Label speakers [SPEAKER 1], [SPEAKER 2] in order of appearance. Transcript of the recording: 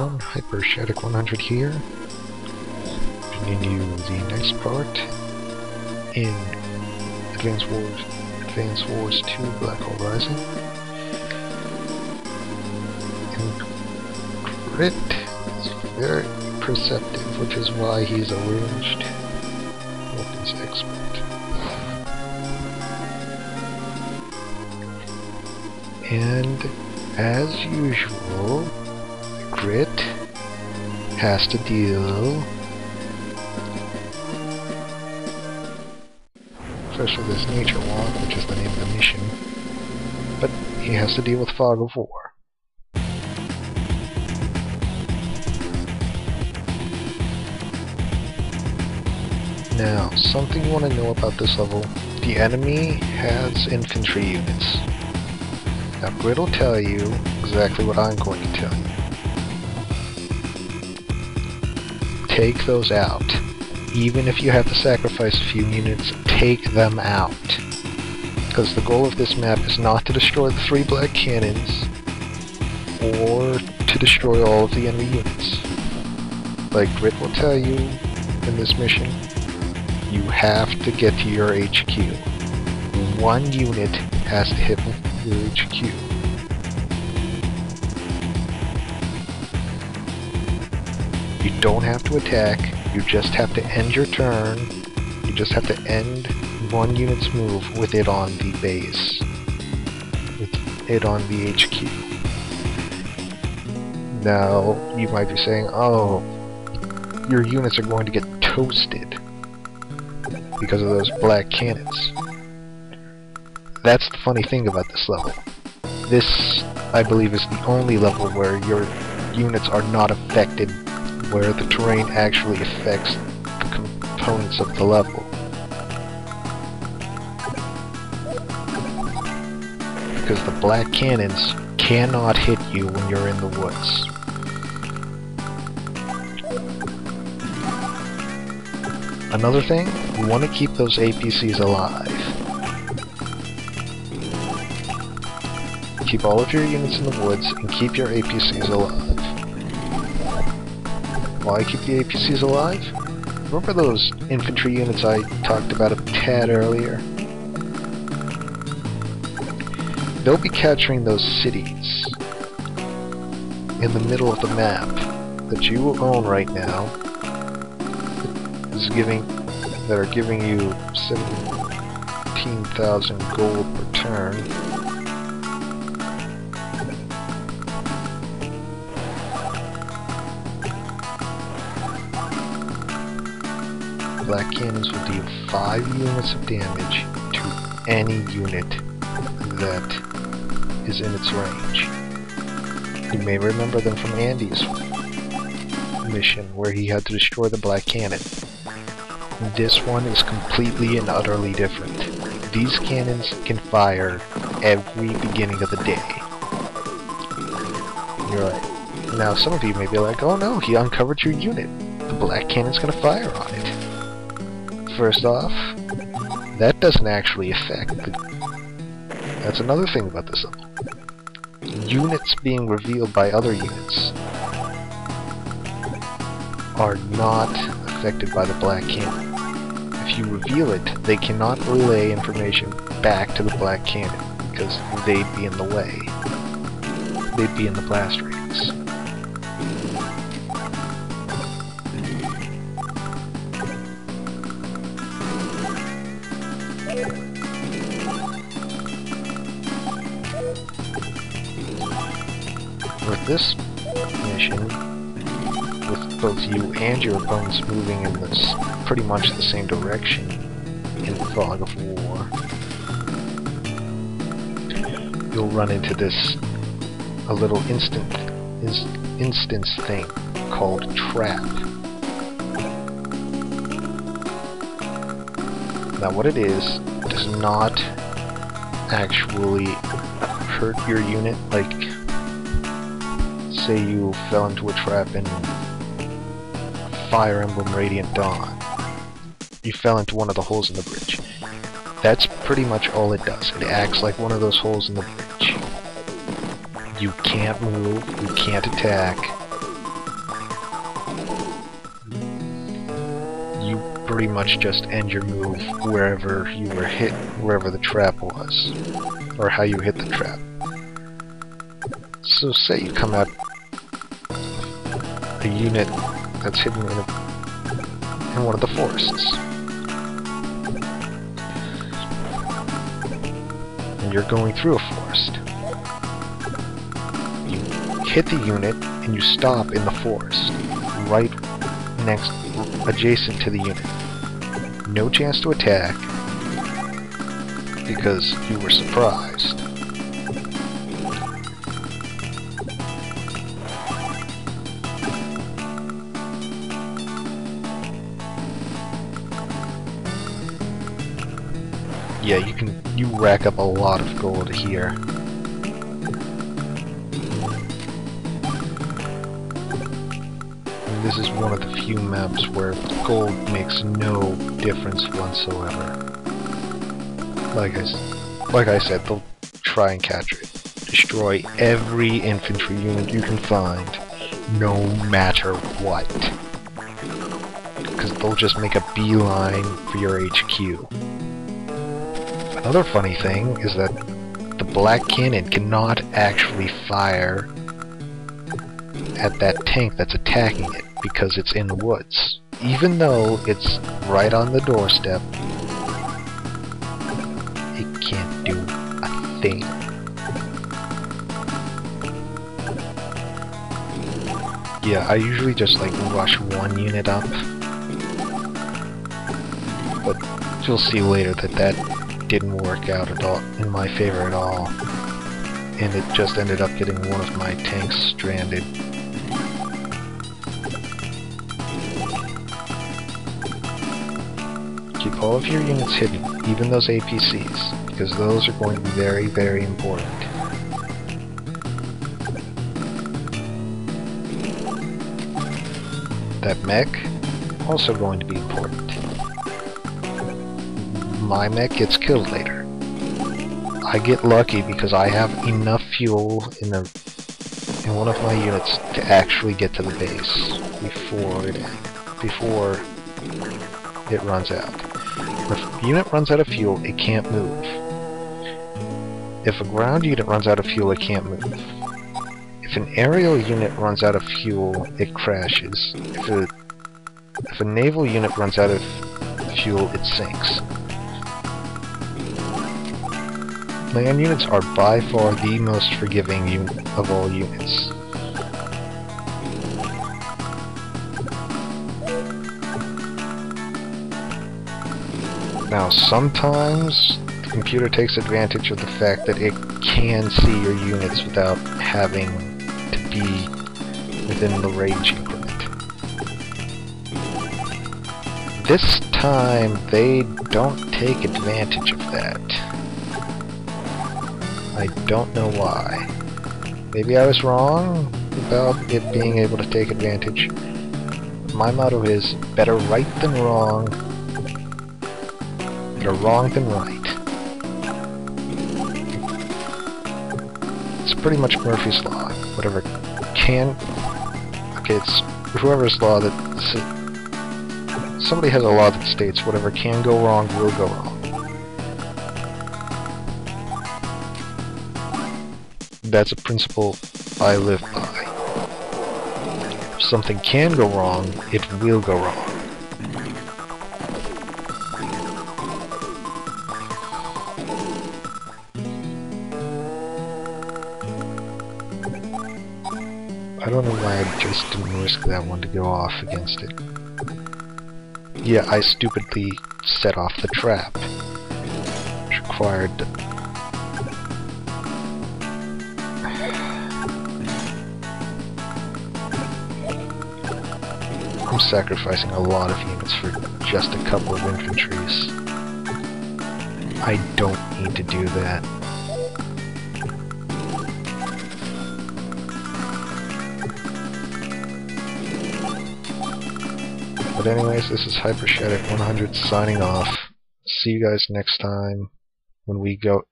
[SPEAKER 1] down, Hyperstatic 100 here. Bringing you the next part in Advance Wars 2 Black Hole Rising. And Grit is very perceptive, which is why he's a ranged weapons expert. And as usual, Grit has to deal first with his nature walk, which is the name of the mission, but he has to deal with Fog of War. Now, something you want to know about this level, the enemy has infantry units. Now Grit will tell you exactly what I'm going to tell you. Take those out. Even if you have to sacrifice a few units, take them out. Because the goal of this map is not to destroy the 3 black cannons, or to destroy all of the enemy units. Like Grit will tell you in this mission, you have to get to your HQ. 1 unit has to hit your HQ. You don't have to attack, you just have to end your turn. You just have to end 1 unit's move with it on the base. With it on the HQ. Now, you might be saying, oh, your units are going to get toasted because of those black cannons. That's the funny thing about this level. This, I believe, is the only level where your units are not affected, where the terrain actually affects the components of the level. Because the black cannons cannot hit you when you're in the woods. Another thing, you want to keep those APCs alive. Keep all of your units in the woods and keep your APCs alive. Why keep the APCs alive? Remember those infantry units I talked about a tad earlier? They'll be capturing those cities in the middle of the map that you own right now that are giving you 17,000 gold per turn. Black cannons will deal 5 units of damage to any unit that is in its range. You may remember them from Andy's mission where he had to destroy the black cannon. This one is completely and utterly different. These cannons can fire every beginning of the day. You're right. Now some of you may be like, oh no, he uncovered your unit. The black cannon's gonna fire on it. First off, that doesn't actually affect the... That's another thing about this level. Units being revealed by other units are not affected by the black cannon. If you reveal it, they cannot relay information back to the black cannon because they'd be in the way. They'd be in the blast radius. With this mission, with both you and your opponents moving in this pretty much the same direction in Fog of War, you'll run into this a little instance thing called trap. Now what it is does not actually hurt your unit. Like, say you fell into a trap in Fire Emblem Radiant Dawn. You fell into one of the holes in the bridge. That's pretty much all it does. It acts like one of those holes in the bridge. You can't move, you can't attack, pretty much just end your move wherever you were hit, wherever the trap was, or how you hit the trap. So say you come at a unit that's hidden in one of the forests, and you're going through a forest. You hit the unit and you stop in the forest, right adjacent to the unit. No chance to attack, because you were surprised. Yeah, you rack up a lot of gold here. And this is one of the few maps where gold makes no difference whatsoever. Like I said, they'll try and capture it. Destroy every infantry unit you can find, no matter what. Because they'll just make a beeline for your HQ. Another funny thing is that the black cannon cannot actually fire at that tank that's attacking it because it's in the woods. Even though it's right on the doorstep, it can't do a thing. Yeah, I usually just like rush one unit up, but you'll see later that didn't work out at all in my favor at all, and it just ended up getting one of my tanks stranded. Keep all of your units hidden, even those APCs, because those are going to be very, very important. That mech, also going to be important. My mech gets killed later. I get lucky because I have enough fuel in one of my units to actually get to the base before it runs out. If a unit runs out of fuel, it can't move. If a ground unit runs out of fuel, it can't move. If an aerial unit runs out of fuel, it crashes. If a naval unit runs out of fuel, it sinks. Land units are by far the most forgiving of all units. Now, sometimes the computer takes advantage of the fact that it can see your units without having to be within the range increment. This time, they don't take advantage of that. I don't know why. Maybe I was wrong about it being able to take advantage. My motto is, better right than wrong. Better wrong than right. It's pretty much Murphy's Law. Whatever can... Okay, it's whoever's law that... Somebody has a law that states whatever can go wrong will go wrong. That's a principle I live by. If something can go wrong, it will go wrong. I don't know why I just didn't risk that one to go off against it. Yeah, I stupidly set off the trap, which required... I'm sacrificing a lot of units for just a couple of infantries. I don't need to do that. But anyways, this is Hypershadow 100 signing off. See you guys next time when we go